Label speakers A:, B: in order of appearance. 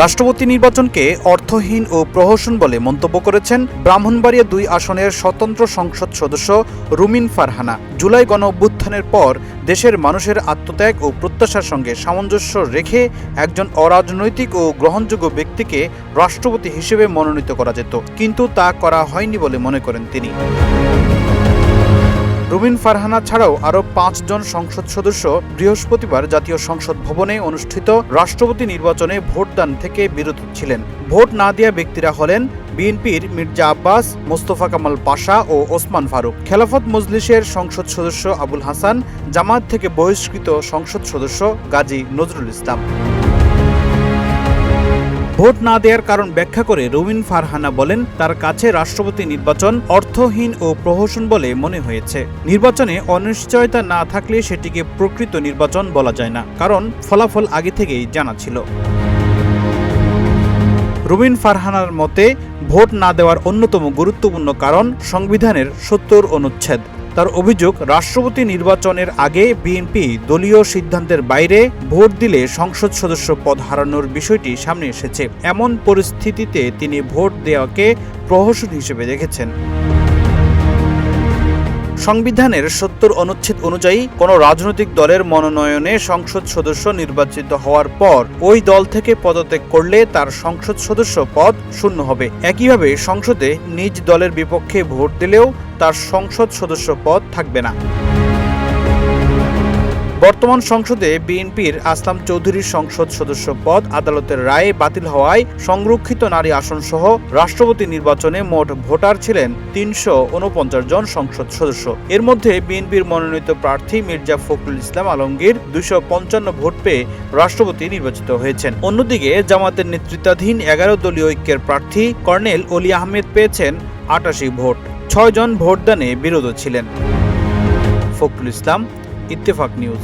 A: রাষ্ট্রপতি নির্বাচনকে অর্থহীন ও প্রহসন বলে মন্তব্য করেছেন ব্রাহ্মণবাড়িয়া ২ আসনের স্বতন্ত্র সংসদ সদস্য রুমিন ফারহানা। জুলাই গণঅভ্যুত্থানের পর দেশের মানুষের আত্মত্যাগ ও প্রত্যাশার সঙ্গে সামঞ্জস্য রেখে একজন অরাজনৈতিক ও গ্রহণযোগ্য ব্যক্তিকে রাষ্ট্রপতি হিসেবে মনোনীত করা যেত, কিন্তু তা করা হয়নি বলে মনে করেন তিনি। রুমিন ফারহানা ছাড়াও আরও ৫ জন সংসদ সদস্য বৃহস্পতিবার জাতীয় সংসদ ভবনে অনুষ্ঠিত রাষ্ট্রপতি নির্বাচনে ভোটদান থেকে বিরত ছিলেন। ভোট না দেয়া ব্যক্তিরা হলেন বিএনপির মির্জা আব্বাস, মোস্তফা কামাল পাশা ও ওসমান ফারুক, খেলাফত মজলিসের সংসদ সদস্য আবুল হাসান, জামায়াত থেকে বহিষ্কৃত সংসদ সদস্য গাজী নজরুল ইসলাম। ভোট না দেওয়ার কারণ ব্যাখ্যা করে রুমিন ফারহানা বলেন, তার কাছে রাষ্ট্রপতি নির্বাচন অর্থহীন ও প্রহসন বলে মনে হয়েছে। নির্বাচনে অনিশ্চয়তা না থাকলে সেটিকে প্রকৃত নির্বাচন বলা যায় না, কারণ ফলাফল আগে থেকেই জানা ছিল। রুমিন ফারহানার মতে, ভোট না দেওয়ার অন্যতম গুরুত্বপূর্ণ কারণ সংবিধানের ৭০ অনুচ্ছেদ। তার অভিযোগ, রাষ্ট্রপতি নির্বাচনের আগে বিএনপি দলীয় সিদ্ধান্তের বাইরে ভোট দিলে সংসদ সদস্য পদ হারানোর বিষয়টি সামনে এসেছে। এমন পরিস্থিতিতে তিনি ভোট দেওয়াকে প্রহসন হিসেবে দেখেছেন। সংবিধানের ৭০ অনুচ্ছেদ অনুযায়ী কোনো রাজনৈতিক দলের মনোনয়নে সংসদ সদস্য নির্বাচিত হওয়ার পর ওই দল থেকে পদত্যাগ করলে তার সংসদ সদস্য পদ শূন্য হবে। একইভাবে সংসদে নিজ দলের বিপক্ষে ভোট দিলেও তার সংসদ সদস্য পদ থাকবে না। বর্তমান সংসদে বিএনপির আসলাম চৌধুরীর সংসদ সদস্য পদ আদালতের রায়ে বাতিল হওয়ায় সংরক্ষিত নারী আসনসহ রাষ্ট্রপতি নির্বাচনে মোট ভোটার ছিলেন ৩৪৯ জন সংসদ সদস্য। এর মধ্যে বিএনপির মনোনীত প্রার্থী মির্জা ফখরুল ইসলাম আলমগীর ২৫৫ ভোট পেয়ে রাষ্ট্রপতি নির্বাচিত হয়েছেন। অন্যদিকে জামায়াতের নেতৃত্বাধীন ১১ দলীয় ঐক্যের প্রার্থী কর্নেল অলি আহমেদ পেয়েছেন ৮৮ ভোট। ৬ জন ভোটদানে বিরত ছিলেন। ফখরুল ইসলাম, ইত্তেফাক নিউজ।